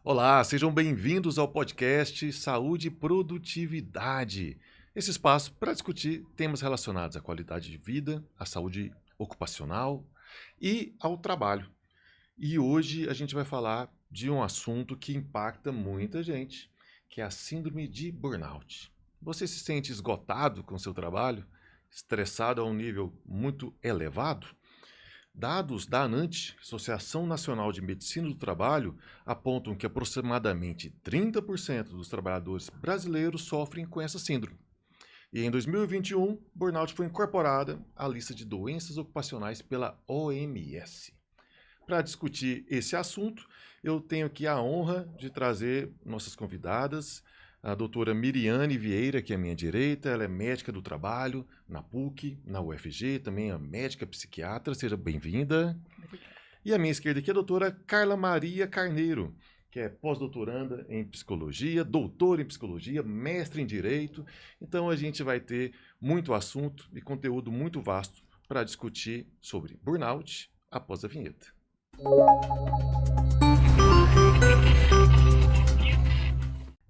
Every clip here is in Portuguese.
Olá, sejam bem-vindos ao podcast Saúde e Produtividade. Esse espaço para discutir temas relacionados à qualidade de vida, à saúde ocupacional e ao trabalho. E hoje a gente vai falar de um assunto que impacta muita gente, que é a síndrome de burnout. Você se sente esgotado com seu trabalho, estressado a um nível muito elevado? Dados da ANANT, Associação Nacional de Medicina do Trabalho, apontam que aproximadamente 30% dos trabalhadores brasileiros sofrem com essa síndrome. E em 2021, burnout foi incorporada à lista de doenças ocupacionais pela OMS. Para discutir esse assunto, eu tenho aqui a honra de trazer nossas convidadas, a doutora Miriane Vieira, que é à minha direita, ela é médica do trabalho na PUC, na UFG, também é médica psiquiatra, seja bem-vinda. E à minha esquerda aqui é a doutora Carla Maria Carneiro, que é pós-doutoranda em psicologia, doutora em psicologia, mestre em direito. Então a gente vai ter muito assunto e conteúdo muito vasto para discutir sobre burnout após a vinheta.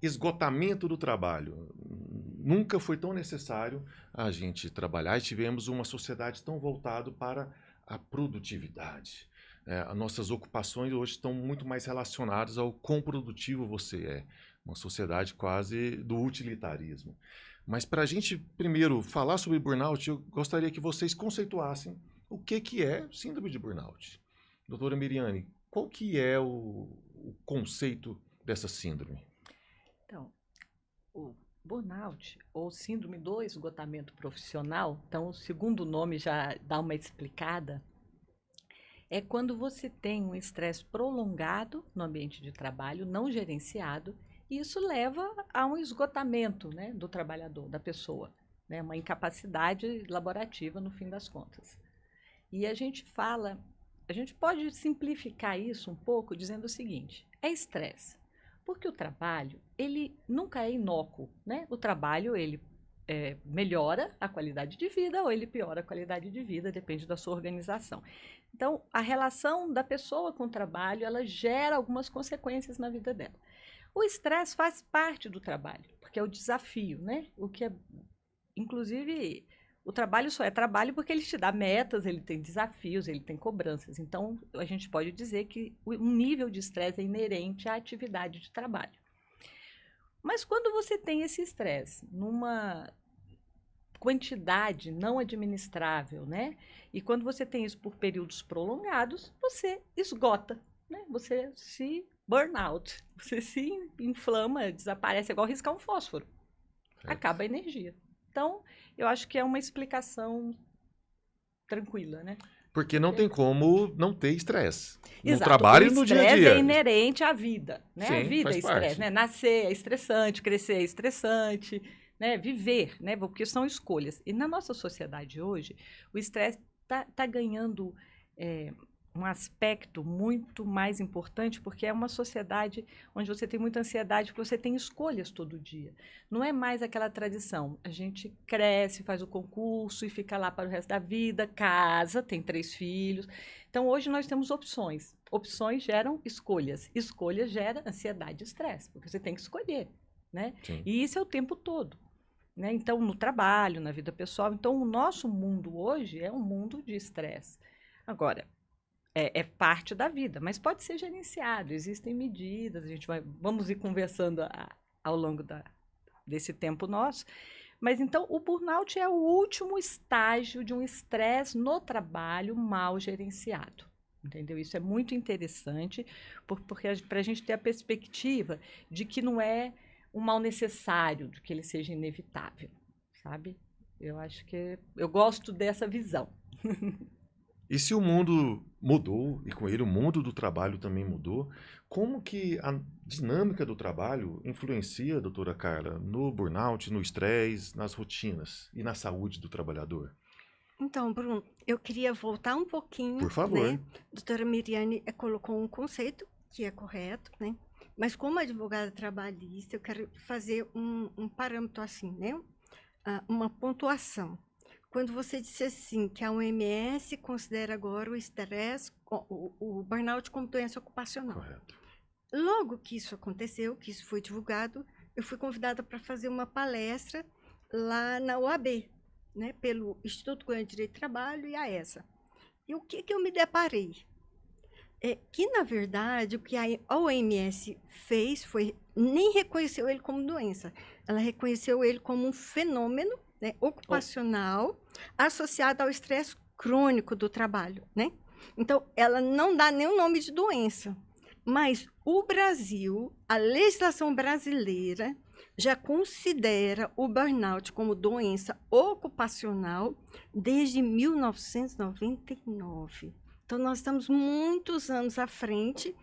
Esgotamento do trabalho. Nunca foi tão necessário a gente trabalhar e tivemos uma sociedade tão voltada para a produtividade. As nossas ocupações hoje estão muito mais relacionadas ao quão produtivo você é. Uma sociedade quase do utilitarismo. Mas para a gente primeiro falar sobre burnout, eu gostaria que vocês conceituassem o que é síndrome de burnout. Doutora Miriane, qual que é o conceito dessa síndrome? Então, o burnout, ou síndrome do esgotamento profissional, então o segundo nome já dá uma explicada, é quando você tem um estresse prolongado no ambiente de trabalho, não gerenciado, e isso leva a um esgotamento, né, do trabalhador, da pessoa, né, uma incapacidade laborativa no fim das contas. E a gente pode simplificar isso um pouco dizendo o seguinte: é estresse. Porque o trabalho, ele nunca é inócuo, né? O trabalho, ele melhora a qualidade de vida ou ele piora a qualidade de vida, depende da sua organização. Então, a relação da pessoa com o trabalho, ela gera algumas consequências na vida dela. O estresse faz parte do trabalho, porque é o desafio, né? O que é, inclusive, o trabalho só é trabalho porque ele te dá metas, ele tem desafios, ele tem cobranças. Então, a gente pode dizer que um nível de estresse é inerente à atividade de trabalho. Mas quando você tem esse estresse numa quantidade não administrável, né? E quando você tem isso por períodos prolongados, você esgota, né? Você se burnout, você se inflama, desaparece, é igual riscar um fósforo. Acaba a energia. Então, eu acho que é uma explicação tranquila, né? Porque não tem como não ter estresse. No Exato. trabalho e no dia a O estresse dia. é inerente à vida, né? Sim, A vida faz é estresse, parte. né? Nascer é estressante, crescer é estressante, né? Viver, né? Porque são escolhas. E na nossa sociedade hoje, o estresse tá ganhando um aspecto muito mais importante, porque é uma sociedade onde você tem muita ansiedade, porque você tem escolhas todo dia. Não é mais aquela tradição. A gente cresce, faz o concurso e fica lá para o resto da vida, casa, tem 3 filhos. Então, hoje nós temos opções. Opções geram escolhas. Escolhas geram ansiedade e estresse, porque você tem que escolher, né? Sim. E isso é o tempo todo. Né? Então, no trabalho, na vida pessoal. Então, o nosso mundo hoje é um mundo de estresse. Agora, é parte da vida, mas pode ser gerenciado. Existem medidas, vamos ir conversando ao longo desse tempo nosso. Mas então o burnout é o último estágio de um estresse no trabalho mal gerenciado. Entendeu? Isso é muito interessante, porque para a gente ter a perspectiva de que não é um mal necessário, de que ele seja inevitável, sabe? Eu acho que eu gosto dessa visão. E se o mundo mudou, e com ele o mundo do trabalho também mudou, como que a dinâmica do trabalho influencia, doutora Carla, no burnout, no estresse, nas rotinas e na saúde do trabalhador? Então, Bruno, eu queria voltar um pouquinho, Por favor. né? A doutora Miriane colocou um conceito que é correto, né? Mas como advogada trabalhista, eu quero fazer um parâmetro assim, né? Uma pontuação. Quando você disse assim, que a OMS considera agora o estresse, o burnout como doença ocupacional. Correto. logo que isso aconteceu, que isso foi divulgado, eu fui convidada para fazer uma palestra lá na UAB, né, pelo Instituto Goiano de Direito do Trabalho e a ESA. E o que eu me deparei? Que, na verdade, o que a OMS fez foi, nem reconheceu ele como doença, ela reconheceu ele como um fenômeno, né, ocupacional associado ao estresse crônico do trabalho, né? Então, ela não dá nenhum nome de doença, mas o Brasil, a legislação brasileira, já considera o burnout como doença ocupacional desde 1999. Então, nós estamos muitos anos à frente.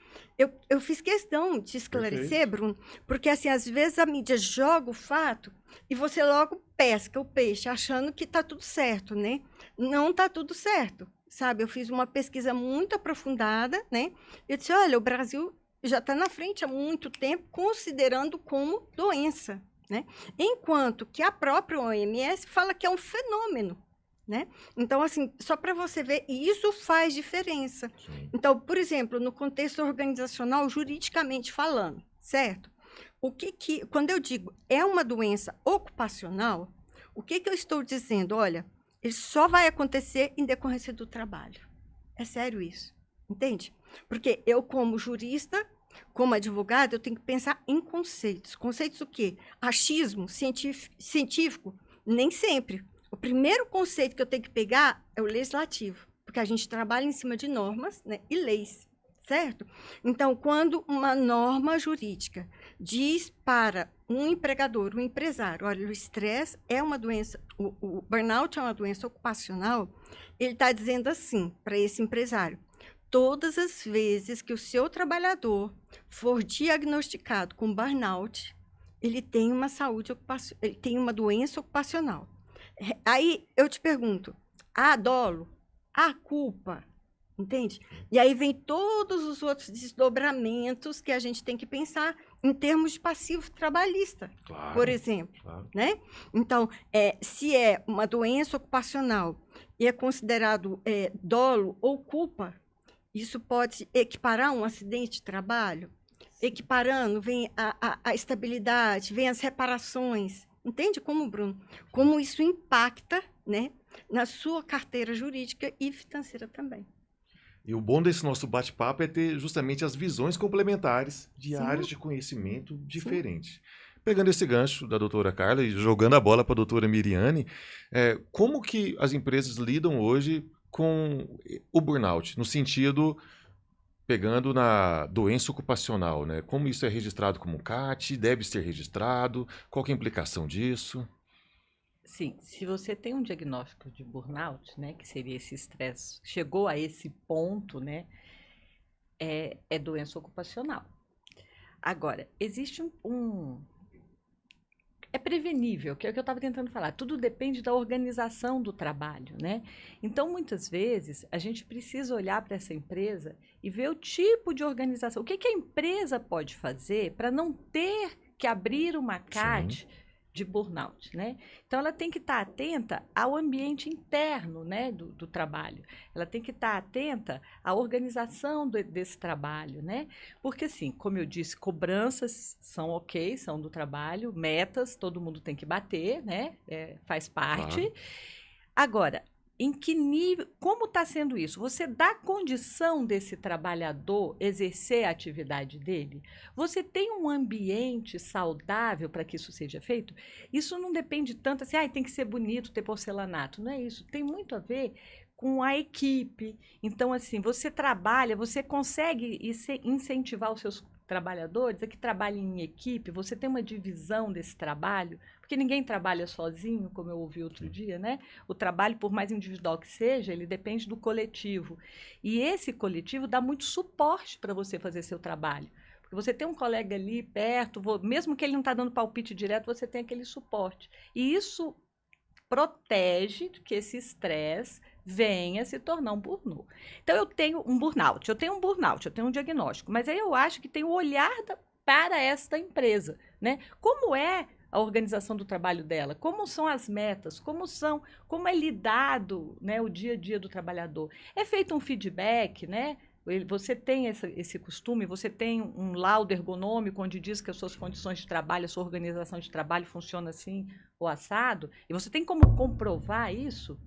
Eu fiz questão de esclarecer, Perfeito. Bruno, porque, assim, às vezes a mídia joga o fato e você logo pesca o peixe, achando que está tudo certo, né? Não está tudo certo, sabe? Eu fiz uma pesquisa muito aprofundada, né? Eu disse, olha, o Brasil já está na frente há muito tempo, considerando como doença, né? Enquanto que a própria OMS fala que é um fenômeno, né? Então, assim, só para você ver, e isso faz diferença. Sim. Então, por exemplo, no contexto organizacional, juridicamente falando, certo? Quando eu digo é uma doença ocupacional, o que eu estou dizendo? Olha, ele só vai acontecer em decorrência do trabalho. É sério isso, entende? Porque eu, como jurista, como advogado, eu tenho que pensar em conceitos. Conceitos o quê? Achismo científico? Nem sempre. O primeiro conceito que eu tenho que pegar é o legislativo, porque a gente trabalha em cima de normas, né, e leis, certo? Então, quando uma norma jurídica diz para um empregador, um empresário, olha, o estresse é uma doença, o burnout é uma doença ocupacional, ele está dizendo assim para esse empresário: todas as vezes que o seu trabalhador for diagnosticado com burnout, ele tem uma ele tem uma doença ocupacional. Aí eu te pergunto, há dolo? Há culpa? Entende? E aí vem todos os outros desdobramentos que a gente tem que pensar em termos de passivo trabalhista, Claro, por exemplo. claro. Né? Então, se é uma doença ocupacional e é considerado dolo ou culpa, isso pode equiparar um acidente de trabalho? Equiparando, vem a estabilidade, vem as reparações. Entende como, Bruno? Como isso impacta, né, na sua carteira jurídica e financeira também. E o bom desse nosso bate-papo é ter justamente as visões complementares de Sim. áreas de conhecimento diferentes. Pegando esse gancho da doutora Carla e jogando a bola para a doutora Miriane, como que as empresas lidam hoje com o burnout, no sentido, pegando na doença ocupacional, né? Como isso é registrado como CAT, deve ser registrado, qual que é a implicação disso? Sim, se você tem um diagnóstico de burnout, né, que seria esse estresse, chegou a esse ponto, né, é doença ocupacional. Agora, existe é prevenível, que é o que eu estava tentando falar. Tudo depende da organização do trabalho, né? Então, muitas vezes, a gente precisa olhar para essa empresa e ver o tipo de organização. O que a empresa pode fazer para não ter que abrir uma CAT de burnout, né? Então, ela tem que estar atenta ao ambiente interno, né, do trabalho. Ela tem que estar atenta à organização desse trabalho, né? Porque, assim, como eu disse, cobranças são ok, são do trabalho, metas todo mundo tem que bater, né? Faz parte. Claro. Agora, em que nível, como está sendo isso? Você dá condição desse trabalhador exercer a atividade dele? Você tem um ambiente saudável para que isso seja feito? Isso não depende tanto assim, tem que ser bonito, ter porcelanato. Não é isso. Tem muito a ver com a equipe. Então, assim, você trabalha, você consegue incentivar os seus trabalhadores a que trabalhem em equipe, você tem uma divisão desse trabalho, porque ninguém trabalha sozinho, como eu ouvi outro dia, né? O trabalho, por mais individual que seja, ele depende do coletivo. E esse coletivo dá muito suporte para você fazer seu trabalho. Porque você tem um colega ali perto, mesmo que ele não está dando palpite direto, você tem aquele suporte. E isso protege que esse estresse venha se tornar um burnout. Então, eu tenho um burnout, eu tenho um diagnóstico, mas aí eu acho que tem o olhar para esta empresa, né? Como é a organização do trabalho dela, como são as metas, como é lidado, né, o dia a dia do trabalhador. É feito um feedback, né, Você tem esse costume, você tem um laudo ergonômico onde diz que as suas condições de trabalho, a sua organização de trabalho funciona assim ou assado, e você tem como comprovar isso.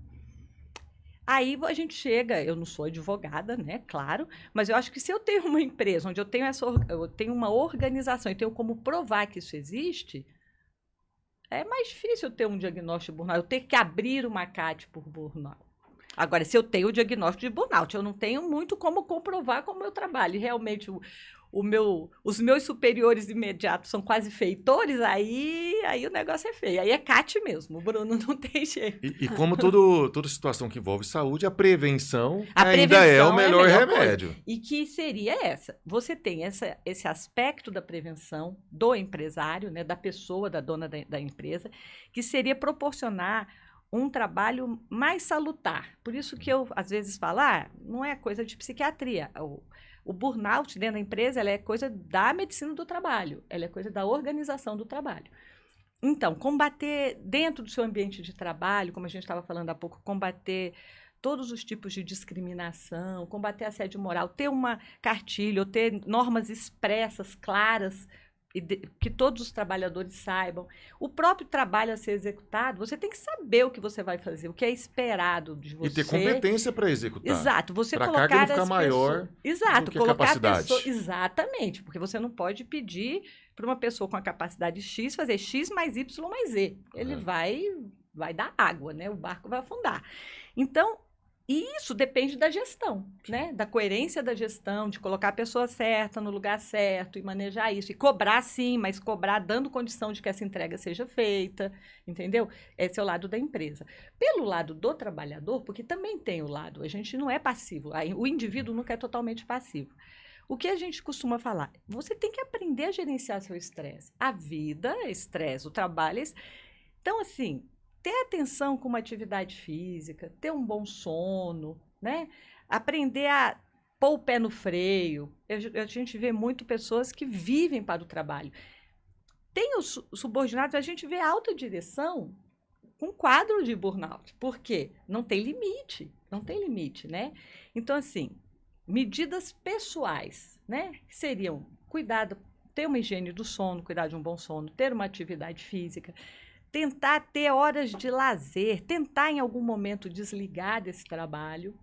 Aí a gente chega, eu não sou advogada, né, claro, mas eu acho que se eu tenho uma empresa onde eu tenho uma organização e tenho como provar que isso existe, é mais difícil eu ter um diagnóstico de burnout, eu ter que abrir uma CAT por burnout. Agora, se eu tenho o diagnóstico de burnout, eu não tenho muito como comprovar como eu trabalho. E realmente, os meus superiores imediatos são quase feitores, aí o negócio é feio. Aí é CAT mesmo, Bruno, não tem jeito. E como toda situação que envolve saúde, a prevenção A ainda é o prevenção melhor coisa. remédio. E que seria essa? Você tem esse aspecto da prevenção do empresário, né, da pessoa, da dona da empresa, que seria proporcionar um trabalho mais salutar. Por isso que eu, às vezes, falo, não é coisa de psiquiatria. O burnout dentro da empresa, ela é coisa da medicina do trabalho, ela é coisa da organização do trabalho. Então, combater dentro do seu ambiente de trabalho, como a gente estava falando há pouco, combater todos os tipos de discriminação, combater assédio moral, ter uma cartilha, ou ter normas expressas, claras, que todos os trabalhadores saibam. O próprio trabalho a ser executado, você tem que saber o que você vai fazer, o que é esperado de você. E ter competência para executar. Exato, você pra colocar carga não ficar as maior pessoas. Exato, do que colocar a capacidade. pessoa. Exatamente, porque você não pode pedir para uma pessoa com a capacidade X fazer X mais Y mais Z. Ele vai dar água, né? O barco vai afundar. Então, isso depende da gestão, né? Da coerência da gestão, de colocar a pessoa certa no lugar certo e manejar isso. E cobrar sim, mas cobrar dando condição de que essa entrega seja feita, entendeu? Esse é o lado da empresa. Pelo lado do trabalhador, porque também tem o lado, a gente não é passivo, o indivíduo nunca é totalmente passivo. O que a gente costuma falar? Você tem que aprender a gerenciar seu estresse. A vida, estresse, o trabalho. Então, assim, ter atenção com uma atividade física, ter um bom sono, né? Aprender a pôr o pé no freio. A gente vê muito pessoas que vivem para o trabalho. Tem os subordinados, a gente vê alta direção com quadro de burnout. Por quê? Não tem limite, né? Então, assim, medidas pessoais, né? Que seriam ter uma higiene do sono, cuidar de um bom sono, ter uma atividade física, tentar ter horas de lazer, tentar em algum momento desligar desse trabalho.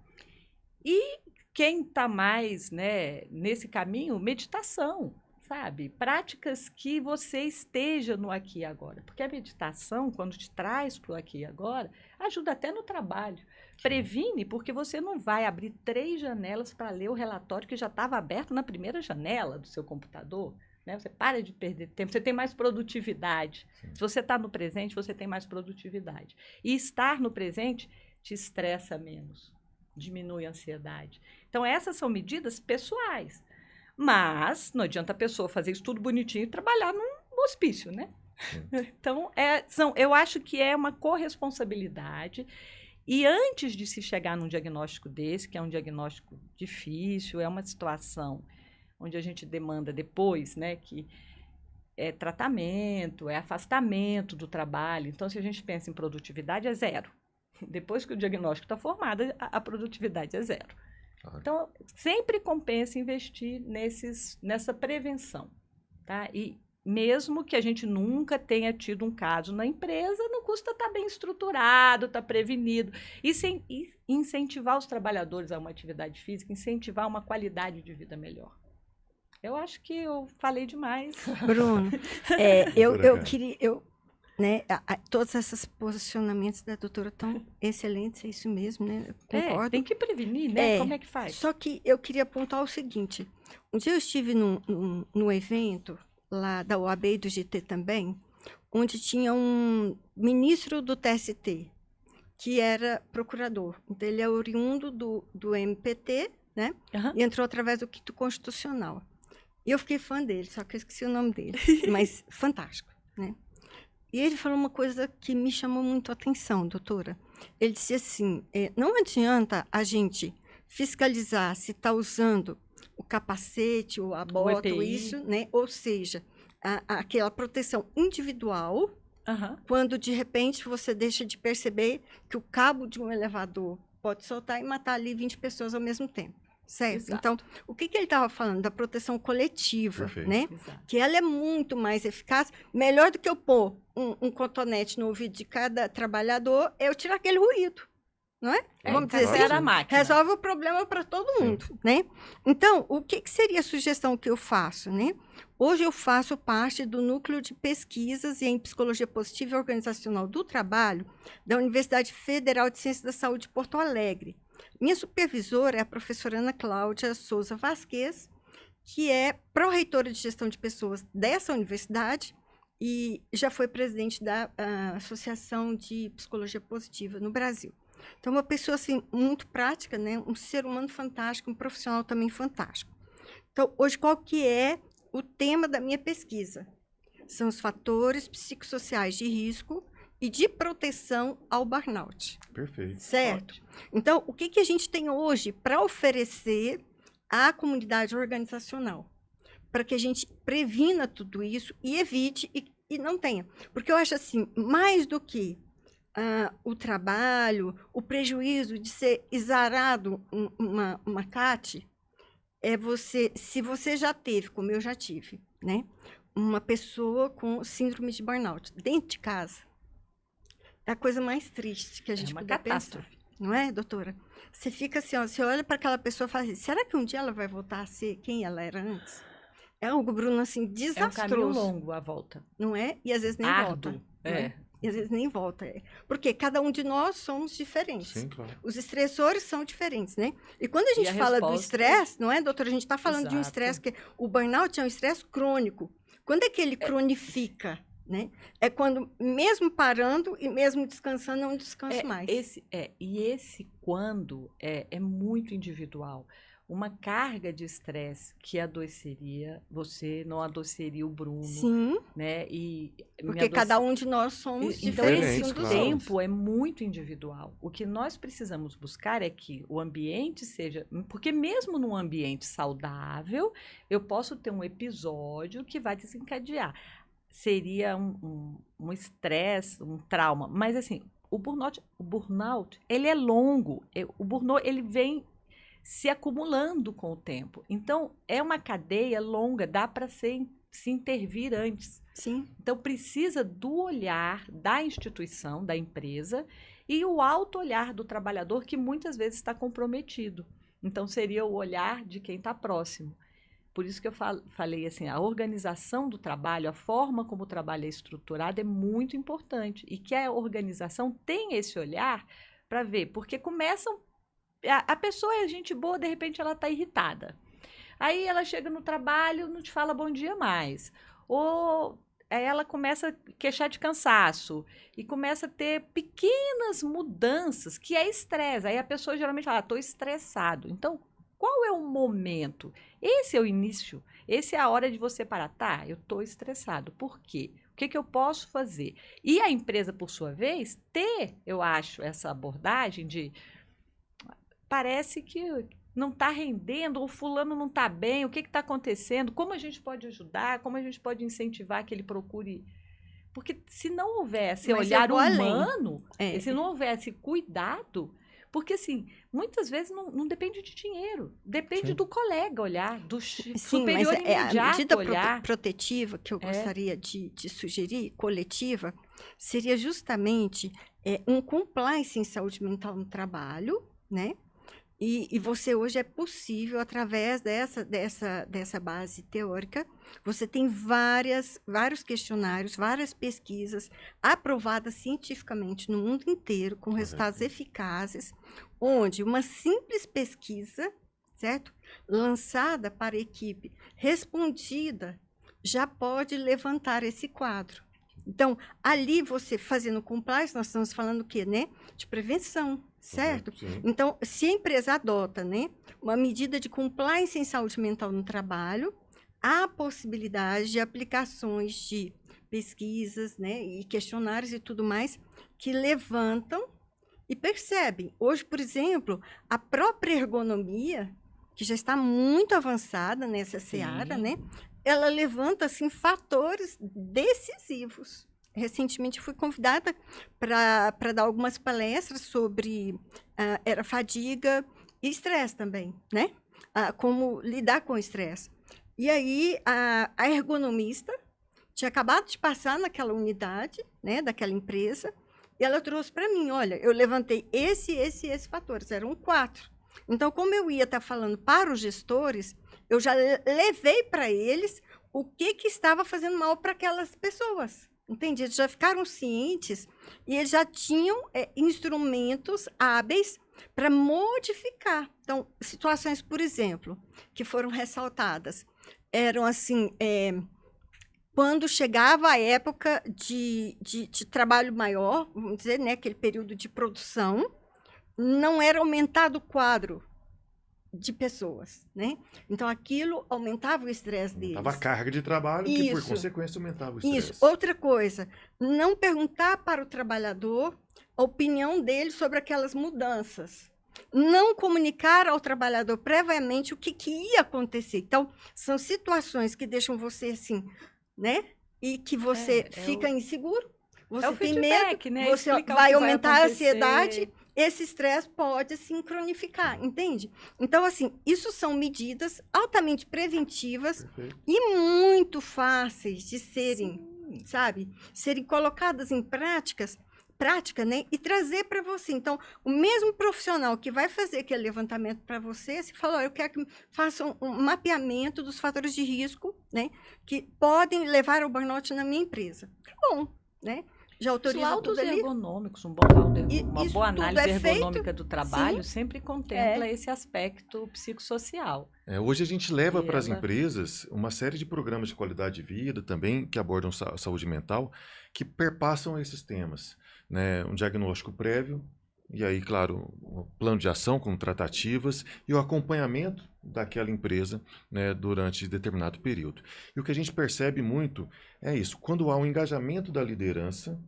E quem está mais, né, nesse caminho, meditação, sabe? Práticas que você esteja no aqui e agora. Porque a meditação, quando te traz para o aqui e agora, ajuda até no trabalho. Previne, porque você não vai abrir 3 janelas para ler o relatório que já estava aberto na primeira janela do seu computador. Né? Você para de perder tempo, você tem mais produtividade. Sim. Se você está no presente, você tem mais produtividade. E estar no presente te estressa menos, diminui a ansiedade. Então, essas são medidas pessoais. Mas não adianta a pessoa fazer isso tudo bonitinho e trabalhar num hospício, né? Então, eu acho que é uma corresponsabilidade. E antes de se chegar num diagnóstico desse, que é um diagnóstico difícil, é uma situação onde a gente demanda depois, né, que é tratamento, é afastamento do trabalho. Então, se a gente pensa em produtividade, é 0. Depois que o diagnóstico está formado, a produtividade é 0. Então, sempre compensa investir nessa prevenção, tá? E mesmo que a gente nunca tenha tido um caso na empresa, não custa estar bem estruturado, estar prevenido. E incentivar os trabalhadores a uma atividade física, incentivar uma qualidade de vida melhor. Eu acho que eu falei demais. Bruno, eu queria... né, todos esses posicionamentos da doutora estão excelentes, é isso mesmo, né? Eu concordo. Tem que prevenir, né? Como é que faz? Só que eu queria apontar o seguinte. Um dia eu estive num evento lá da OAB e do GT também, onde tinha um ministro do TST, que era procurador. Então, ele é oriundo do MPT, né? Uhum. E entrou através do quinto constitucional. E eu fiquei fã dele, só que eu esqueci o nome dele. Mas fantástico, né? E ele falou uma coisa que me chamou muito a atenção, doutora. Ele disse assim, não adianta a gente fiscalizar se está usando o capacete, ou a bota, ou isso, né? Ou seja, aquela proteção individual, quando de repente você deixa de perceber que o cabo de um elevador pode soltar e matar ali 20 pessoas ao mesmo tempo. certo? Exato. Então, o que ele estava falando? Da proteção coletiva, Perfeito. né? Exato. Que ela é muito mais eficaz, melhor do que eu pôr um cotonete no ouvido de cada trabalhador, eu tirar aquele ruído, não é? Vamos dizer claro, assim, a máquina. resolve o problema para todo Sim. mundo, né? Então, o que seria a sugestão que eu faço, né? Hoje eu faço parte do Núcleo de Pesquisas em Psicologia Positiva e Organizacional do Trabalho da Universidade Federal de Ciências da Saúde de Porto Alegre. Minha supervisora é a professora Ana Cláudia Souza Vasquez, que é pró-reitora de gestão de pessoas dessa universidade e já foi presidente da Associação de Psicologia Positiva no Brasil. Então, uma pessoa assim, muito prática, né? Um ser humano fantástico, um profissional também fantástico. Então, hoje, qual que é o tema da minha pesquisa? São os fatores psicossociais de risco e de proteção ao burnout. Perfeito. Certo? Ótimo. Então, o que a gente tem hoje para oferecer à comunidade organizacional? Para que a gente previna tudo isso e evite e não tenha. Porque eu acho assim, mais do que o trabalho, o prejuízo de ser exarado uma CAT, é se você já teve, como eu já tive, né? Uma pessoa com síndrome de burnout dentro de casa, é a coisa mais triste que a gente uma puder catástrofe. pensar. Não é, doutora? Você fica assim, ó, você olha para aquela pessoa e fala assim, será que um dia ela vai voltar a ser quem ela era antes? É algo, Bruno, assim, É um caminho desastroso, longo a volta. não é? E às vezes nem Árduo. volta. Não é? E às vezes nem volta. Porque cada um de nós somos diferentes. Sim, claro. Os estressores são diferentes, né? E quando a gente a fala do resposta- estresse, não é, doutora? A gente está falando de um Exato. estresse que o burnout é um estresse crônico. Quando é que ele cronifica, né? É quando, mesmo parando e mesmo descansando, eu não descanso mais. Esse quando é muito individual. Uma carga de estresse que adoeceria, você não adoeceria o Bruno, Sim, né? E me porque cada um de nós somos Então, diferentes Diferentes, uns dos claro. outros. tempo é muito individual. O que nós precisamos buscar é que o ambiente seja. Porque, mesmo num ambiente saudável, eu posso ter um episódio que vai desencadear. Seria um estresse, um trauma. Mas, assim, o burnout, ele é longo. O burnout, ele vem se acumulando com o tempo. Então, é uma cadeia longa, dá para se intervir antes. Sim, Então, precisa do olhar da instituição, da empresa, e o auto-olhar do trabalhador, que muitas vezes está comprometido. Então, seria o olhar de quem está próximo. Por isso que eu falei assim, a organização do trabalho, a forma como o trabalho é estruturado é muito importante. E que a organização tenha esse olhar para ver, porque começam... A pessoa é gente boa, de repente ela está irritada. Aí ela chega no trabalho, não te fala bom dia mais. Ou aí ela começa a queixar de cansaço e começa a ter pequenas mudanças, que é estresse. Aí a pessoa geralmente fala, estou estressado. Então, qual é o momento? Esse é o início. Essa é a hora de você parar. Tá, eu estou estressado. Por quê? O que eu posso fazer? E a empresa, por sua vez, eu acho, essa abordagem de... Parece que não está rendendo, ou fulano não está bem, o que está acontecendo, como a gente pode ajudar, como a gente pode incentivar que ele procure... Porque se não houvesse Mas olhar eu vou além. humano, É. se não houvesse cuidado, porque assim, muitas vezes não depende de dinheiro, depende Sim. do colega olhar, do Sim, superior mas a imediato medida olhar. protetiva que eu gostaria de sugerir, coletiva, seria justamente um compliance em saúde mental no trabalho, né? E você hoje é possível, através dessa base teórica, você tem vários questionários, várias pesquisas aprovadas cientificamente no mundo inteiro, com resultados eficazes, onde uma simples pesquisa, certo? Lançada para a equipe, respondida, já pode levantar esse quadro. Então, ali você fazendo compliance, nós estamos falando o quê, né? De prevenção, certo? Sim. Então, se a empresa adota, né, uma medida de compliance em saúde mental no trabalho, há a possibilidade de aplicações de pesquisas, né, e questionários e tudo mais, que levantam e percebem. Hoje, por exemplo, a própria ergonomia, que já está muito avançada nessa seara, né, ela levanta, assim, fatores decisivos. Recentemente fui convidada para dar algumas palestras sobre fadiga e estresse também, né? como lidar com o estresse. E aí, a ergonomista tinha acabado de passar naquela unidade, né, daquela empresa, e ela trouxe para mim, olha, eu levantei esse fatores, eram 4. Então, como eu ia estar falando para os gestores, eu já levei para eles o que estava fazendo mal para aquelas pessoas. Entende? Eles já ficaram cientes e eles já tinham instrumentos hábeis para modificar. Então, situações, por exemplo, que foram ressaltadas, eram assim, quando chegava a época de trabalho maior, vamos dizer, né, aquele período de produção, não era aumentado o quadro de pessoas, né? Então, aquilo aumentava o estresse deles. Aumentava a carga de trabalho, que por consequência aumentava o estresse. Isso. Outra coisa, não perguntar para o trabalhador a opinião dele sobre aquelas mudanças. Não comunicar ao trabalhador previamente o que ia acontecer. Então, são situações que deixam você assim, né? E que você fica inseguro, você tem feedback, medo, né? você vai aumentar a ansiedade. Esse estresse pode sincronificar, entende? Então, assim, isso são medidas altamente preventivas e muito fáceis de serem, serem colocadas em prática, né? E trazer para você. Então, o mesmo profissional que vai fazer aquele levantamento para você, se falou, eu quero que façam um mapeamento dos fatores de risco, né? Que podem levar ao burnout na minha empresa. Tá bom, né? Já autoriza laudos tudo ali. ergonômicos, uma boa análise ergonômica do trabalho sim, sempre contempla esse aspecto psicossocial. Hoje a gente leva para as empresas uma série de programas de qualidade de vida também que abordam saúde mental, que perpassam esses temas, né? Um diagnóstico prévio, e aí, claro, um plano de ação com tratativas e o acompanhamento daquela empresa, né, durante determinado período. E o que a gente percebe muito é isso, quando há um engajamento da liderança,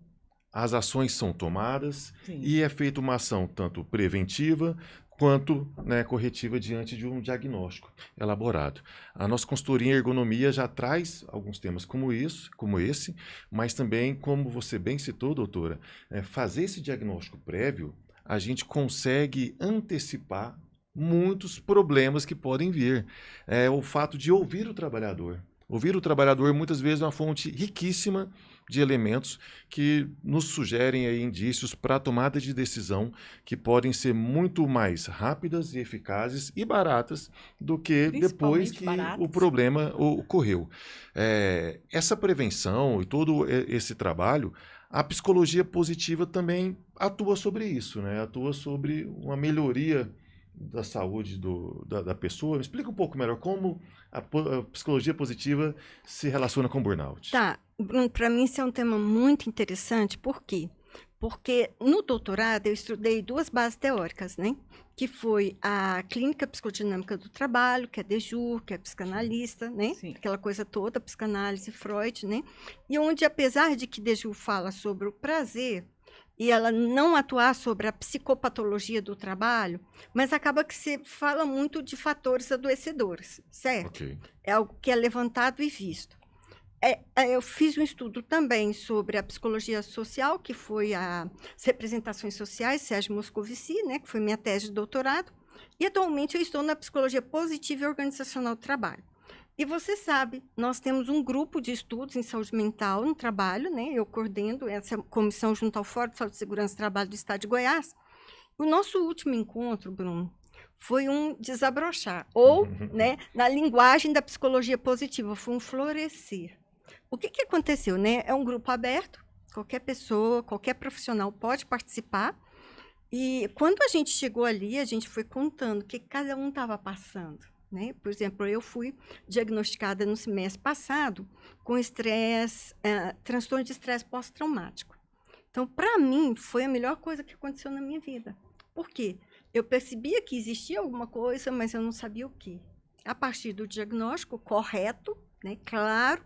as ações são tomadas e é feita uma ação tanto preventiva quanto, né, corretiva diante de um diagnóstico elaborado. A nossa consultoria em ergonomia já traz alguns temas como esse, mas também, como você bem citou, doutora, fazer esse diagnóstico prévio, a gente consegue antecipar muitos problemas que podem vir. O fato de ouvir o trabalhador. Ouvir o trabalhador muitas vezes é uma fonte riquíssima de elementos que nos sugerem aí indícios para a tomada de decisão que podem ser muito mais rápidas e eficazes e baratas do que depois que o problema ocorreu. Essa prevenção e todo esse trabalho, a psicologia positiva também atua sobre isso, né? Atua sobre uma melhoria da saúde da pessoa. Me explica um pouco melhor como a psicologia positiva se relaciona com o burnout. Tá, Bruno, para mim isso é um tema muito interessante. Por quê? Porque no doutorado eu estudei 2 bases teóricas, né? Que foi a clínica psicodinâmica do trabalho, que é Dejur, que é psicanalista, né? Sim. Aquela coisa toda, psicanálise, Freud, né? E onde, apesar de que Dejur fala sobre o prazer, e ela não atuar sobre a psicopatologia do trabalho, mas acaba que se fala muito de fatores adoecedores, certo? Okay. É algo que é levantado e visto. Eu fiz um estudo também sobre a psicologia social, que foi as representações sociais, Sérgio Moscovici, né, que foi minha tese de doutorado, e atualmente eu estou na psicologia positiva e organizacional do trabalho. E você sabe, nós temos um grupo de estudos em saúde mental no trabalho, né? Eu coordeno essa comissão junto ao Fórum de Saúde e Segurança do Trabalho do Estado de Goiás. O nosso último encontro, Bruno, foi um desabrochar, ou, né, na linguagem da psicologia positiva, foi um florescer. O que aconteceu, né? É um grupo aberto, qualquer pessoa, qualquer profissional pode participar. E quando a gente chegou ali, a gente foi contando o que cada um estava passando. Né? Por exemplo, eu fui diagnosticada no semestre passado com estresse, transtorno de estresse pós-traumático. Então, para mim, foi a melhor coisa que aconteceu na minha vida. Por quê? Eu percebia que existia alguma coisa, mas eu não sabia o quê. A partir do diagnóstico correto, né, claro,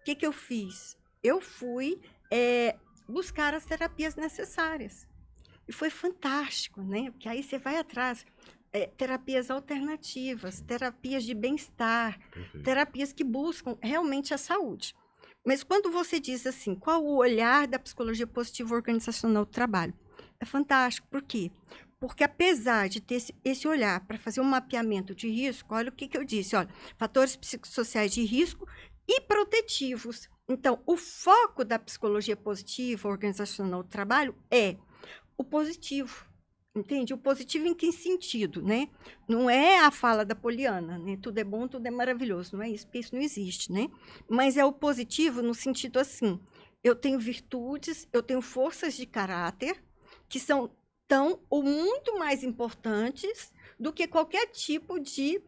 o que eu fiz? Eu fui buscar as terapias necessárias. E foi fantástico, né? Porque aí você vai atrás. Terapias alternativas, terapias de bem-estar, terapias que buscam realmente a saúde. Mas quando você diz assim, qual o olhar da psicologia positiva organizacional do trabalho? É fantástico. Por quê? Porque apesar de ter esse olhar para fazer um mapeamento de risco, olha o que eu disse, olha, fatores psicossociais de risco e protetivos. Então, o foco da psicologia positiva, organizacional do trabalho, é o positivo. Entende? O positivo em que sentido, né? Não é a fala da Poliana, né? Tudo é bom, tudo é maravilhoso. Não é isso, porque isso não existe, né? Mas é o positivo no sentido assim, eu tenho virtudes, eu tenho forças de caráter que são tão ou muito mais importantes do que qualquer tipo de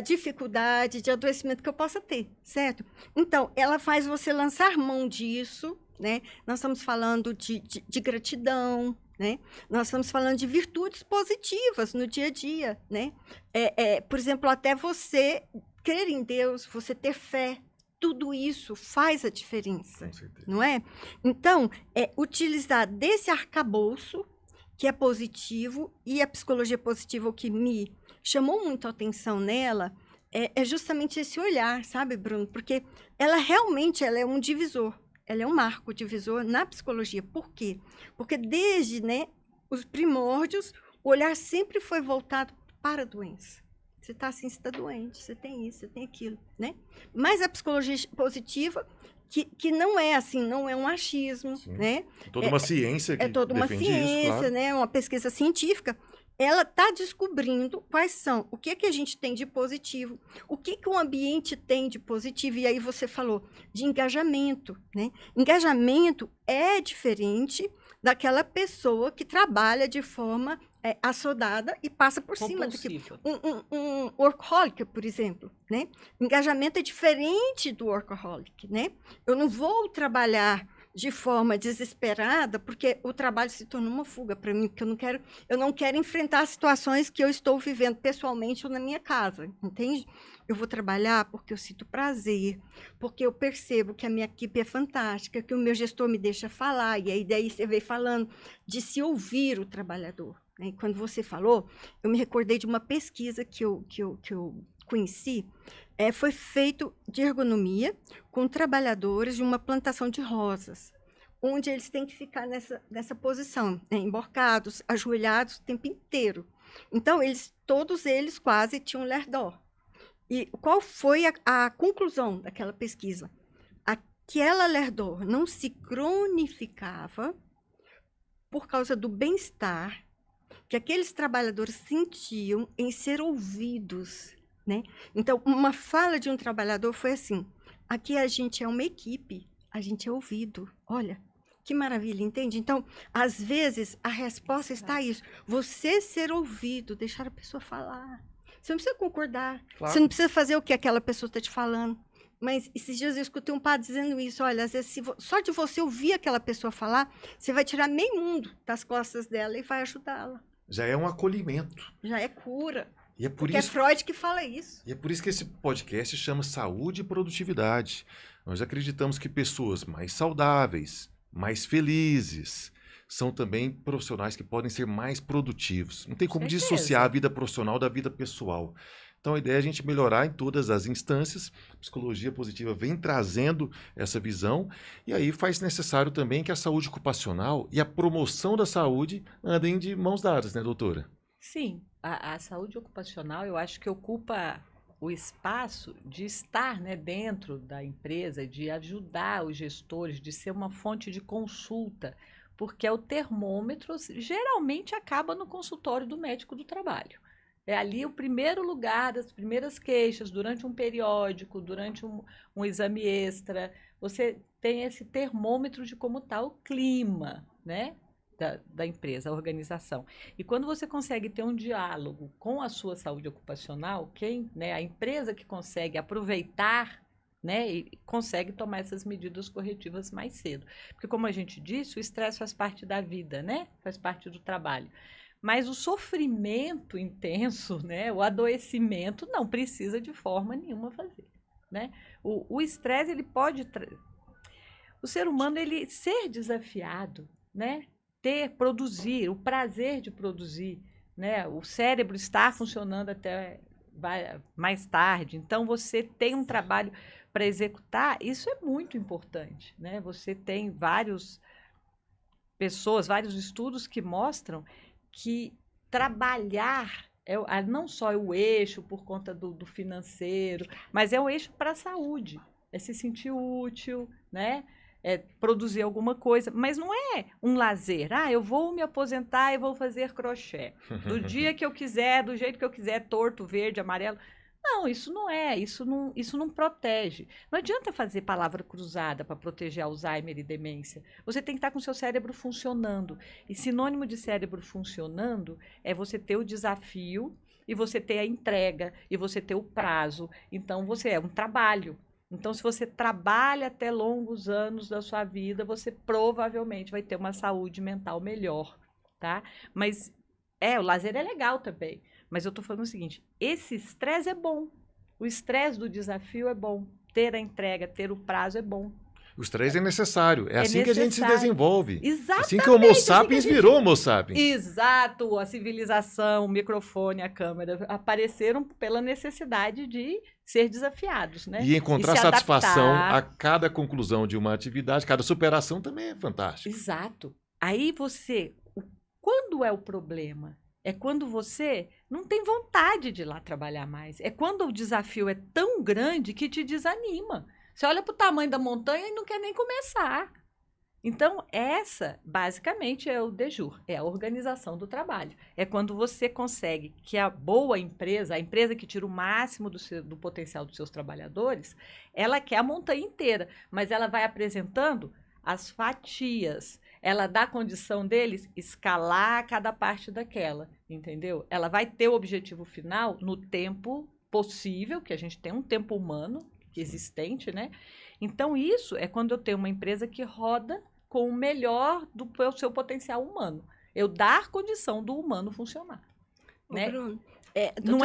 dificuldade, de adoecimento que eu possa ter, certo? Então, ela faz você lançar mão disso, né? Nós estamos falando de gratidão, né? Nós estamos falando de virtudes positivas no dia a dia, né? Por exemplo, até você crer em Deus, você ter fé, tudo isso faz a diferença, não é? Então, utilizar desse arcabouço, que é positivo, e a psicologia positiva, o que me chamou muito a atenção nela, é justamente esse olhar, sabe, Bruno? Porque ela realmente é um divisor. Ela é um marco divisor na psicologia. Por quê? Porque desde, né, os primórdios, o olhar sempre foi voltado para a doença. Você está assim, você está doente, você tem isso, você tem aquilo, né? Mas a psicologia positiva, que não é assim, não é um achismo, Sim. né? Toda uma ciência que é toda uma defende ciência, isso, claro. né? Uma pesquisa científica. Ela está descobrindo quais são, o que é que a gente tem de positivo, o que que o ambiente tem de positivo, e aí você falou de engajamento, né? Engajamento é diferente daquela pessoa que trabalha de forma assodada e passa por cima daquilo. Um workaholic, por exemplo, né? Engajamento é diferente do workaholic, né? Eu não vou trabalhar de forma desesperada, porque o trabalho se tornou uma fuga para mim, porque eu não quero enfrentar situações que eu estou vivendo pessoalmente ou na minha casa, entende? Eu vou trabalhar porque eu sinto prazer, porque eu percebo que a minha equipe é fantástica, que o meu gestor me deixa falar, e aí daí você veio falando de se ouvir o trabalhador, né? E quando você falou, eu me recordei de uma pesquisa que eu conheci, foi feito de ergonomia com trabalhadores de uma plantação de rosas, onde eles têm que ficar nessa posição, né, emborcados, ajoelhados o tempo inteiro. Então, todos eles quase tinham lerdó. E qual foi a conclusão daquela pesquisa? Aquela lerdó não se cronificava por causa do bem-estar que aqueles trabalhadores sentiam em ser ouvidos, né? Então, uma fala de um trabalhador foi assim: aqui a gente é uma equipe, a gente é ouvido. Olha, que maravilha, entende? Então, às vezes, a resposta está isso. Você ser ouvido, deixar a pessoa falar. Você não precisa concordar. Claro. Você não precisa fazer o que aquela pessoa está te falando. Mas esses dias eu escutei um padre dizendo isso. Olha, às vezes, só de você ouvir aquela pessoa falar, você vai tirar meio mundo das costas dela e vai ajudá-la. Já é um acolhimento. Já é cura. E é por Porque isso, é Freud que fala isso. E é por isso que esse podcast chama Saúde e Produtividade. Nós acreditamos que pessoas mais saudáveis, mais felizes, são também profissionais que podem ser mais produtivos. Não tem como dissociar a vida profissional da vida pessoal. Então a ideia é a gente melhorar em todas as instâncias. A psicologia positiva vem trazendo essa visão e aí faz necessário também que a saúde ocupacional e a promoção da saúde andem de mãos dadas, né, doutora? Sim, a saúde ocupacional eu acho que ocupa o espaço de estar, né, dentro da empresa, de ajudar os gestores, de ser uma fonte de consulta, porque o termômetro geralmente acaba no consultório do médico do trabalho. É ali o primeiro lugar das primeiras queixas, durante um periódico, durante um exame extra. Você tem esse termômetro de como está o clima, né, da empresa, a organização. E quando você consegue ter um diálogo com a sua saúde ocupacional, né, a empresa que consegue aproveitar, né, e consegue tomar essas medidas corretivas mais cedo. Porque, como a gente disse, o estresse faz parte da vida, né, faz parte do trabalho. Mas o sofrimento intenso, né, o adoecimento, não precisa de forma nenhuma fazer, né? O estresse, ele pode... O ser humano, ele ser desafiado, né? Produzir, o prazer de produzir, né? O cérebro está funcionando até mais tarde. Então, você tem um trabalho para executar, isso é muito importante, né? Você tem vários estudos que mostram que trabalhar não só é o eixo por conta do financeiro, mas é o eixo para a saúde. É se sentir útil, né? É produzir alguma coisa. Mas não é um lazer. Eu vou me aposentar e vou fazer crochê. Do dia que eu quiser, do jeito que eu quiser, torto, verde, amarelo. Não, isso não é. Isso não protege. Não adianta fazer palavra cruzada para proteger Alzheimer e demência. Você tem que estar com o seu cérebro funcionando. E sinônimo de cérebro funcionando é você ter o desafio e você ter a entrega e você ter o prazo. Então, você é um trabalho. Então, se você trabalha até longos anos da sua vida, você provavelmente vai ter uma saúde mental melhor, tá? Mas, o lazer é legal também. Mas eu tô falando o seguinte, esse estresse é bom. O estresse do desafio é bom. Ter a entrega, ter o prazo é bom. O estresse é necessário. É assim necessário. Que a gente se desenvolve. Exatamente. Assim que o Homo sapiens virou Homo sapiens. Exato. A civilização, o microfone, a câmera apareceram pela necessidade de ser desafiados, né? E encontrar satisfação a cada conclusão de uma atividade, cada superação também é fantástico. Exato. Aí quando é o problema? É quando você não tem vontade de ir lá trabalhar mais. É quando o desafio é tão grande que te desanima. Você olha para o tamanho da montanha e não quer nem começar. Então, essa, basicamente, é o DEJUR, é a organização do trabalho. É quando você consegue que a boa empresa, a empresa que tira o máximo do potencial dos seus trabalhadores, ela quer a montanha inteira, mas ela vai apresentando as fatias. Ela dá a condição deles escalar cada parte daquela, entendeu? Ela vai ter o objetivo final no tempo possível, que a gente tem um tempo humano existente, né? Então, isso é quando eu tenho uma empresa que roda com o melhor do seu potencial humano. Eu dar condição do humano funcionar. Né? Bruno, não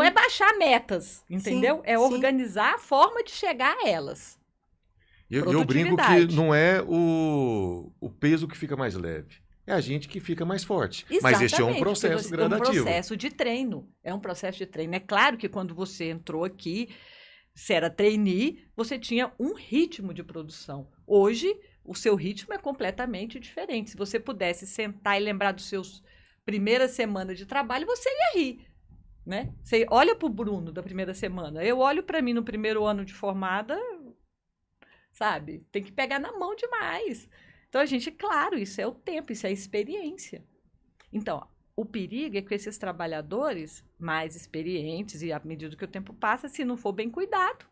é baixar metas, entendeu? Sim, é organizar a forma de chegar a elas. Eu brinco que não é o peso que fica mais leve. É a gente que fica mais forte. Exatamente, mas este é um processo gradativo. É um processo de treino. É um processo de treino. É claro que quando você entrou aqui, se era trainee, você tinha um ritmo de produção. Hoje, o seu ritmo é completamente diferente. Se você pudesse sentar e lembrar dos seus primeiras semanas de trabalho, você ia rir. Né? Você olha para o Bruno da primeira semana. Eu olho para mim no primeiro ano de formada, sabe? Tem que pegar na mão demais. Então, claro, isso é o tempo, isso é a experiência. Então, o perigo é que esses trabalhadores mais experientes, e à medida que o tempo passa, se não for bem cuidado,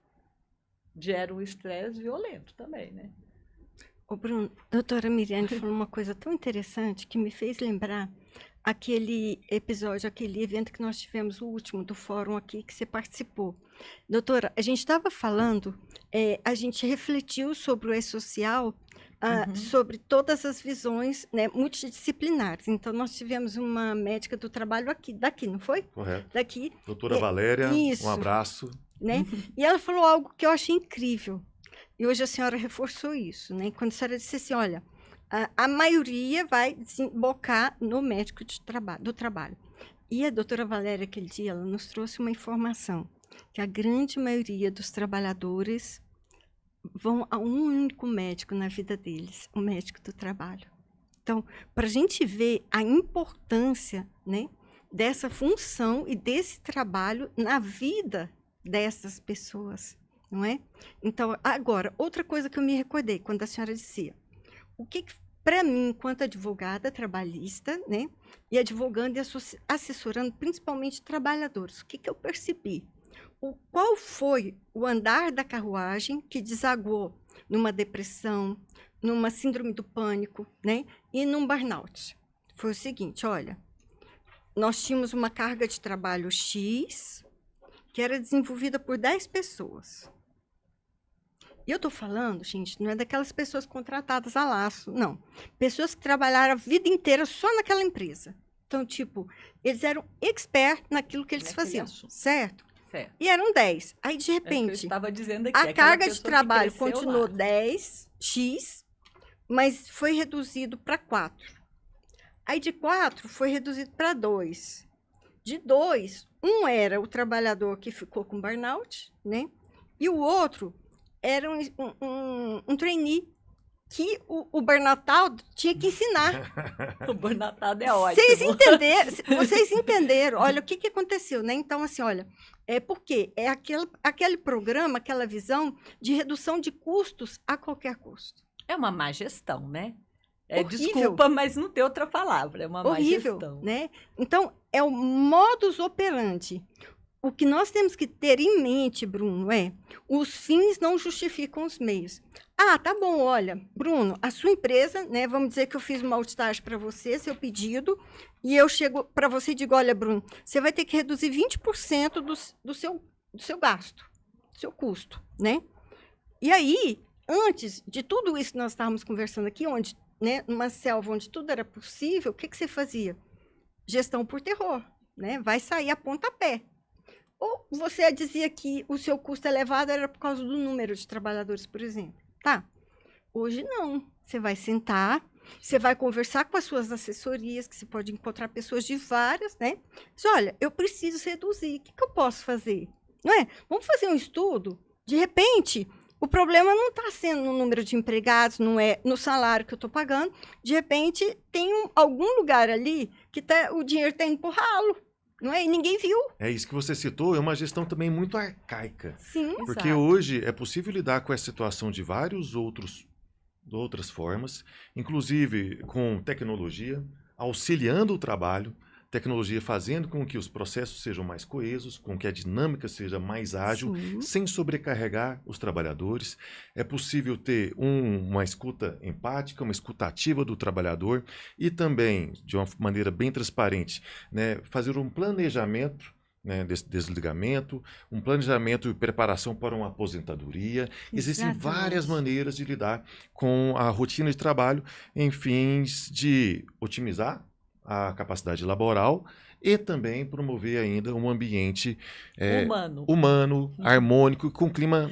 gera um estresse violento também, né? Ô Bruno, doutora Miriane falou uma coisa tão interessante que me fez lembrar aquele episódio, aquele evento que nós tivemos, o último do fórum aqui, que você participou. Doutora, a gente estava falando, a gente refletiu sobre o E-Social, sobre todas as visões, né, multidisciplinares. Então, nós tivemos uma médica do trabalho daqui, não foi? Correto. Daqui. Doutora Valéria, isso, um abraço. Né? E ela falou algo que eu achei incrível. E hoje a senhora reforçou isso, né? Quando a senhora disse assim, olha, a maioria vai desembocar no médico do trabalho. E a doutora Valéria, aquele dia, ela nos trouxe uma informação, que a grande maioria dos trabalhadores vão a um único médico na vida deles, o médico do trabalho. Então, para a gente ver a importância, né, dessa função e desse trabalho na vida dessas pessoas, não é? Então, agora, outra coisa que eu me recordei, quando a senhora dizia, o que para mim, enquanto advogada trabalhista, né, e advogando e assessorando principalmente trabalhadores, o que eu percebi? Qual foi o andar da carruagem que desaguou numa depressão, numa síndrome do pânico, né, e num burnout? Foi o seguinte, olha, nós tínhamos uma carga de trabalho X, que era desenvolvida por 10 pessoas. E eu estou falando, gente, não é daquelas pessoas contratadas a laço, não. Pessoas que trabalharam a vida inteira só naquela empresa. Então, tipo, eles eram expert naquilo que eles faziam, certo? Certo. E eram 10. Aí, de repente, estava dizendo aqui, a carga de trabalho continuou 10x, mas foi reduzido para 4. Aí, de 4, foi reduzido para 2. De 2, um era o trabalhador que ficou com burnout, né? E o outro era um trainee que o Bernatal tinha que ensinar. O burnout é ótimo. Vocês entenderam. Olha, o que aconteceu, né? Então, assim, olha, porque é aquele programa, aquela visão de redução de custos a qualquer custo. É uma má gestão, né? Horrível. Desculpa, mas não tem outra palavra. É uma Horrível, má gestão. Né? Então, é o modus operandi. O que nós temos que ter em mente, Bruno, os fins não justificam os meios. Ah, tá bom, olha, Bruno, a sua empresa, né, vamos dizer que eu fiz uma auditagem para você, seu pedido, e eu chego para você e digo, olha, Bruno, você vai ter que reduzir 20% do seu gasto, do seu custo, né? E aí, antes de tudo isso que nós estávamos conversando aqui, onde, né, numa selva onde tudo era possível, o que você fazia? Gestão por terror, né? Vai sair a pontapé. Ou você dizia que o seu custo elevado era por causa do número de trabalhadores, por exemplo. Tá? Hoje não. Você vai sentar, você vai conversar com as suas assessorias, que você pode encontrar pessoas de várias, né? Diz, olha, eu preciso reduzir. O que eu posso fazer? Não é? Vamos fazer um estudo? De repente, o problema não está sendo no número de empregados, não é no salário que eu estou pagando. De repente, tem algum lugar ali que o dinheiro está indo por ralo. Não é? E ninguém viu. É isso que você citou, é uma gestão também muito arcaica. Sim. Porque Exato. hoje é possível lidar com essa situação de outras formas, inclusive com tecnologia, auxiliando o trabalho, tecnologia fazendo com que os processos sejam mais coesos, com que a dinâmica seja mais ágil, Sim. sem sobrecarregar os trabalhadores. É possível ter uma escuta empática, uma escuta ativa do trabalhador e também, de uma maneira bem transparente, né, fazer um planejamento, né, desse desligamento, um planejamento e preparação para uma aposentadoria. Existem Exatamente. várias maneiras de lidar com a rotina de trabalho em fins de otimizar a capacidade laboral e também promover ainda um ambiente humano, harmônico, com clima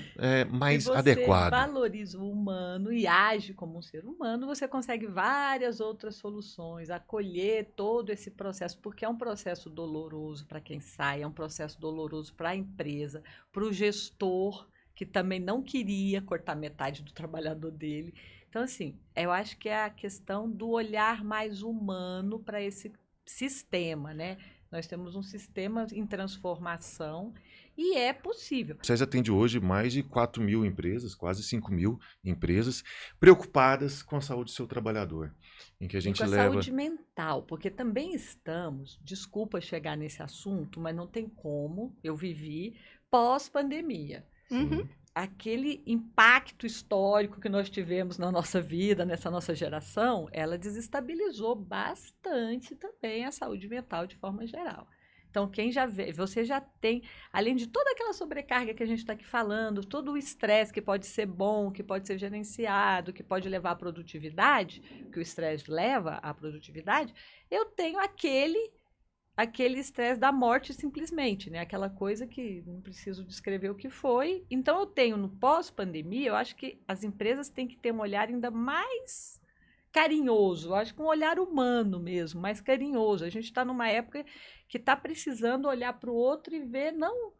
mais adequado. Se você valoriza o humano e age como um ser humano, você consegue várias outras soluções, acolher todo esse processo, porque é um processo doloroso para quem sai, é um processo doloroso para a empresa, para o gestor, que também não queria cortar metade do trabalhador dele. Então, assim, eu acho que é a questão do olhar mais humano para esse sistema, né? Nós temos um sistema em transformação e é possível. O SES atende hoje mais de 4 mil empresas, quase 5 mil empresas, preocupadas com a saúde do seu trabalhor. Em que a gente e com a leva... saúde mental, porque também estamos, desculpa chegar nesse assunto, mas não tem como, eu vivi pós-pandemia. Uhum. Aquele impacto histórico que nós tivemos na nossa vida, nessa nossa geração, ela desestabilizou bastante também a saúde mental de forma geral. Então, quem já vê, você já tem, além de toda aquela sobrecarga que a gente está aqui falando, todo o estresse que pode ser bom, que pode ser gerenciado, que pode levar à produtividade, que o estresse leva à produtividade, eu tenho aquele estresse da morte simplesmente, né? Aquela coisa que não preciso descrever o que foi. Então, eu tenho no pós-pandemia, eu acho que as empresas têm que ter um olhar ainda mais carinhoso, eu acho que um olhar humano mesmo, mais carinhoso. A gente está numa época que está precisando olhar para o outro e ver não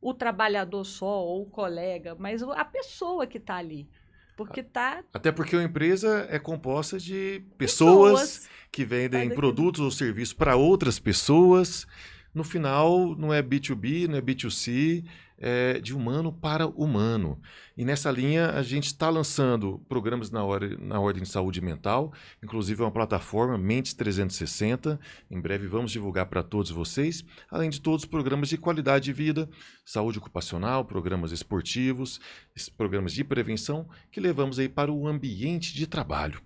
o trabalhador só ou o colega, mas a pessoa que está ali. Porque tá... Até porque a empresa é composta de pessoas que vendem produtos ou serviços para outras pessoas. No final, não é B2B, não é B2C, é de humano para humano. E nessa linha, a gente está lançando programas na ordem de saúde mental, inclusive uma plataforma, Mentes 360. Em breve vamos divulgar para todos vocês, além de todos os programas de qualidade de vida, saúde ocupacional, programas esportivos, programas de prevenção, que levamos aí para o ambiente de trabalho.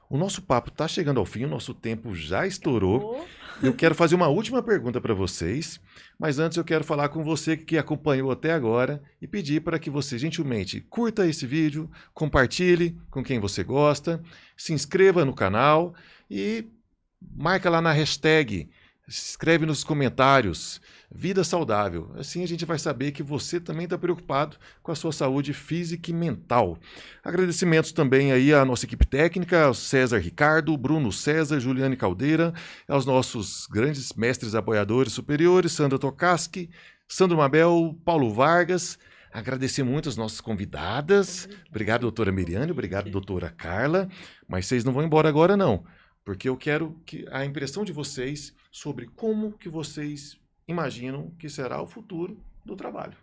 O nosso papo está chegando ao fim, o nosso tempo já estourou. Eu quero fazer uma última pergunta para vocês, mas antes eu quero falar com você que acompanhou até agora e pedir para que você gentilmente curta esse vídeo, compartilhe com quem você gosta, se inscreva no canal e marca lá na hashtag, escreve nos comentários, Vida Saudável. Assim a gente vai saber que você também está preocupado com a sua saúde física e mental. Agradecimentos também aí à nossa equipe técnica, ao César Ricardo, Bruno César, Juliane Caldeira, aos nossos grandes mestres apoiadores superiores, Sandra Tokaski, Sandro Mabel, Paulo Vargas, Agradecer muito as nossas convidadas. Obrigado, doutora Miriane. Obrigado, doutora Carla. Mas vocês não vão embora agora, não. Porque eu quero que a impressão de vocês sobre como que vocês imaginam que será o futuro do trabalho.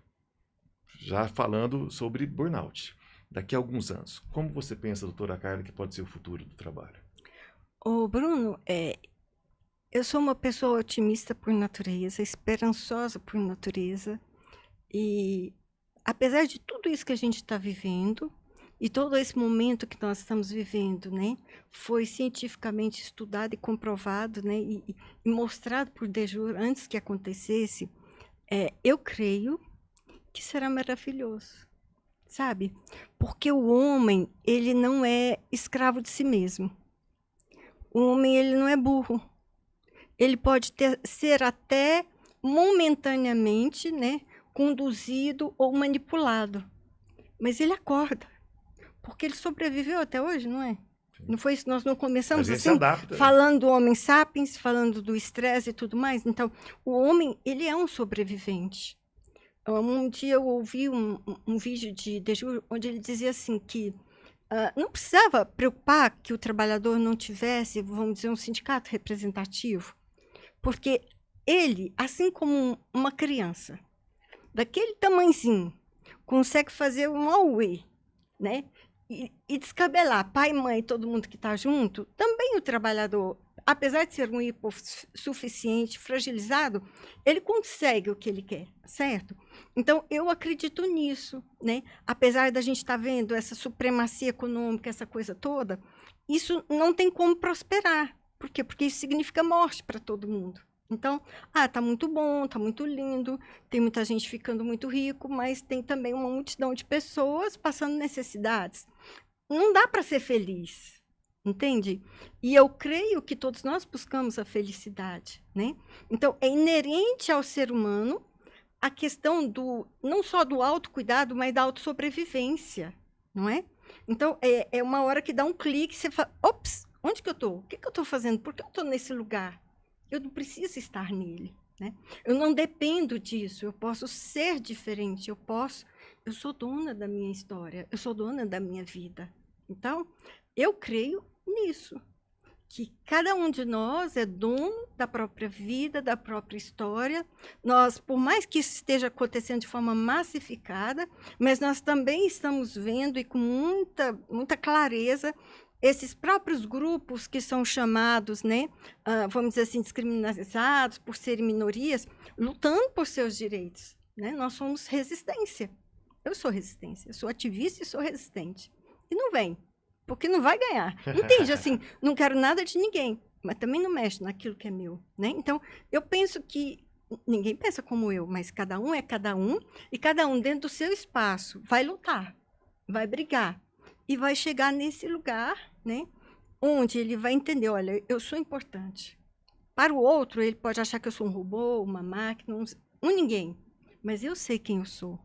Já falando sobre burnout. Daqui a alguns anos. Como você pensa, doutora Carla, que pode ser o futuro do trabalho? Ô, Bruno, eu sou uma pessoa otimista por natureza, esperançosa por natureza. E apesar de tudo isso que a gente está vivendo, e todo esse momento que nós estamos vivendo, né, foi cientificamente estudado e comprovado, né, e mostrado por de jure antes que acontecesse, eu creio que será maravilhoso, sabe? Porque o homem, ele não é escravo de si mesmo. O homem, ele não é burro. Ele pode ser até momentaneamente, né, conduzido ou manipulado. Mas ele acorda. Porque ele sobreviveu até hoje, não é? Sim. Não foi isso? Nós não A começamos gente se assim, adapta. falando do homem sapiens, falando do estresse e tudo mais. Então, o homem, ele é um sobrevivente. Um dia eu ouvi um vídeo de jure onde ele dizia assim que não precisava preocupar que o trabalhador não tivesse, vamos dizer, um sindicato representativo, porque ele, assim como uma criança, daquele tamanhozinho, consegue fazer um auê, né? E descabelar pai, mãe, todo mundo que está junto. Também o trabalhador, apesar de ser um hipossuficiente, fragilizado, ele consegue o que ele quer, certo? Então, eu acredito nisso, né? Apesar da gente estar vendo essa supremacia econômica, essa coisa toda, isso não tem como prosperar. Por quê? Porque isso significa morte para todo mundo. Então, tá muito bom, tá muito lindo, tem muita gente ficando muito rico, mas tem também uma multidão de pessoas passando necessidades. Não dá para ser feliz, entende? E eu creio que todos nós buscamos a felicidade, né? Então, é inerente ao ser humano a questão não só do autocuidado, mas da autossobrevivência, não é? Então, é uma hora que dá um clique, você fala, ops, onde que eu estou? O que eu estou fazendo? Por que eu estou nesse lugar? Eu não preciso estar nele, né? Eu não dependo disso, eu posso ser diferente, eu sou dona da minha história, eu sou dona da minha vida. Então, eu creio nisso, que cada um de nós é dono da própria vida, da própria história. Nós, por mais que isso esteja acontecendo de forma massificada, mas nós também estamos vendo e com muita clareza esses próprios grupos que são chamados, né, vamos dizer assim, descriminalizados por serem minorias, lutando por seus direitos, né? Nós somos resistência. Eu sou resistência, eu sou ativista e sou resistente. E não vem, porque não vai ganhar. Entende? Assim, não quero nada de ninguém, mas também não mexo naquilo que é meu, né? Então, eu penso que ninguém pensa como eu, mas cada um é cada um, e cada um dentro do seu espaço vai lutar, vai brigar, e vai chegar nesse lugar, né, onde ele vai entender, olha, eu sou importante. Para o outro, ele pode achar que eu sou um robô, uma máquina, um ninguém. Mas eu sei quem eu sou.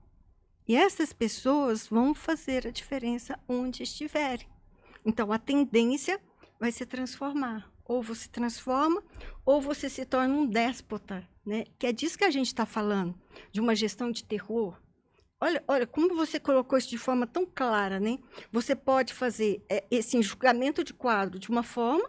E essas pessoas vão fazer a diferença onde estiverem. Então, a tendência vai se transformar. Ou você transforma, ou você se torna um déspota, né? Que é disso que a gente está falando, de uma gestão de terror. Olha, como você colocou isso de forma tão clara, né? Você pode fazer esse julgamento de quadro de uma forma,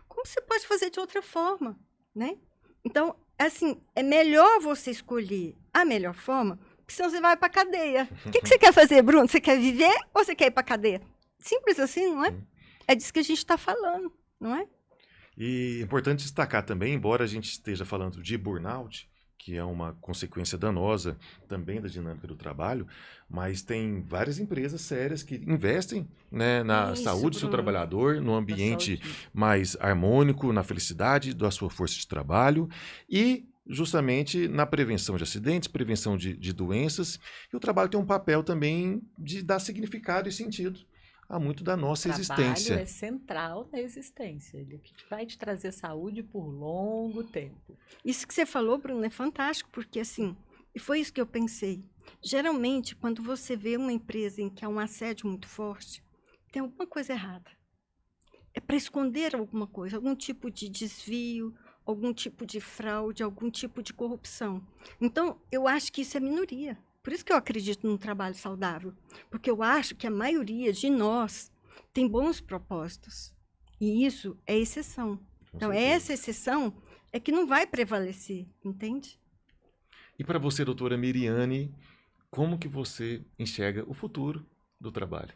como você pode fazer de outra forma, né? Então, assim, é melhor você escolher a melhor forma, porque senão você vai para a cadeia. O que você quer fazer, Bruno? Você quer viver ou você quer ir para a cadeia? Simples assim, não é? É disso que a gente está falando, não é? E é importante destacar também, embora a gente esteja falando de burnout, que é uma consequência danosa também da dinâmica do trabalho, mas tem várias empresas sérias que investem, né, na saúde do seu trabalhador, no ambiente mais harmônico, na felicidade da sua força de trabalho e justamente na prevenção de acidentes, prevenção de doenças. E o trabalho tem um papel também de dar significado e sentido a muito da nossa existência. O trabalho é central na existência. Ele vai te trazer saúde por longo tempo. Isso que você falou, Bruno, é fantástico, porque assim, e foi isso que eu pensei. Geralmente, quando você vê uma empresa em que há um assédio muito forte, tem alguma coisa errada. É para esconder alguma coisa, algum tipo de desvio, algum tipo de fraude, algum tipo de corrupção. Então, eu acho que isso é minoria. Por isso que eu acredito num trabalho saudável, porque eu acho que a maioria de nós tem bons propósitos, e isso é exceção. Com Então, certeza. essa exceção é que não vai prevalecer, entende? E para você, doutora Miriane, como que você enxerga o futuro do trabalho?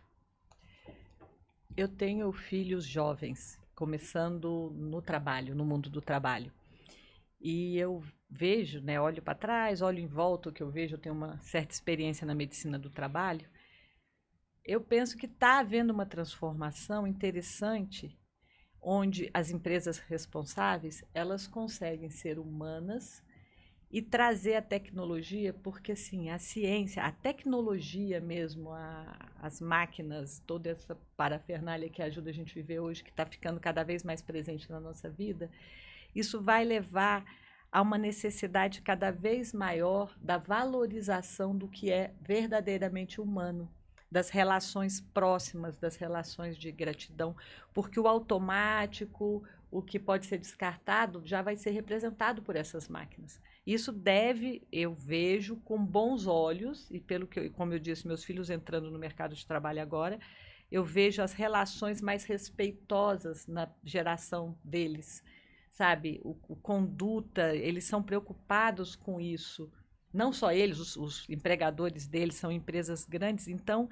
Eu tenho filhos jovens, começando no trabalho, no mundo do trabalho. E eu vejo, né, olho para trás, olho em volta, o que eu vejo, eu tenho uma certa experiência na medicina do trabalho. Eu penso que está havendo uma transformação interessante, onde as empresas responsáveis, elas conseguem ser humanas e trazer a tecnologia, porque assim, a ciência, a tecnologia mesmo, as máquinas, toda essa parafernália que ajuda a gente a viver hoje, que está ficando cada vez mais presente na nossa vida, isso vai levar a uma necessidade cada vez maior da valorização do que é verdadeiramente humano, das relações próximas, das relações de gratidão, porque o automático, o que pode ser descartado, já vai ser representado por essas máquinas. Isso deve, eu vejo com bons olhos, e pelo que, como eu disse, meus filhos entrando no mercado de trabalho agora, eu vejo as relações mais respeitosas na geração deles, sabe? O conduta, eles são preocupados com isso. Não só eles, os empregadores deles são empresas grandes, então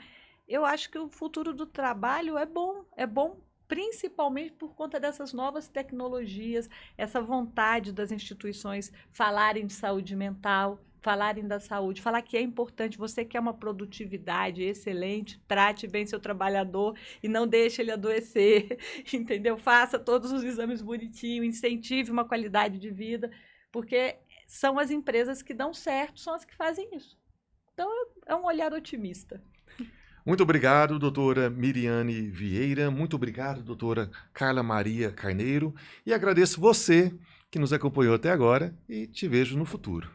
eu acho que o futuro do trabalho é bom principalmente por conta dessas novas tecnologias, essa vontade das instituições falarem de saúde mental, falarem da saúde, falar que é importante, você quer uma produtividade excelente, trate bem seu trabalhador e não deixe ele adoecer, entendeu? Faça todos os exames bonitinhos, incentive uma qualidade de vida, porque são as empresas que dão certo, são as que fazem isso. Então, é um olhar otimista. Muito obrigado, doutora Miriane Vieira. Muito obrigado, doutora Carla Maria Carneiro. E agradeço você que nos acompanhou até agora e te vejo no futuro.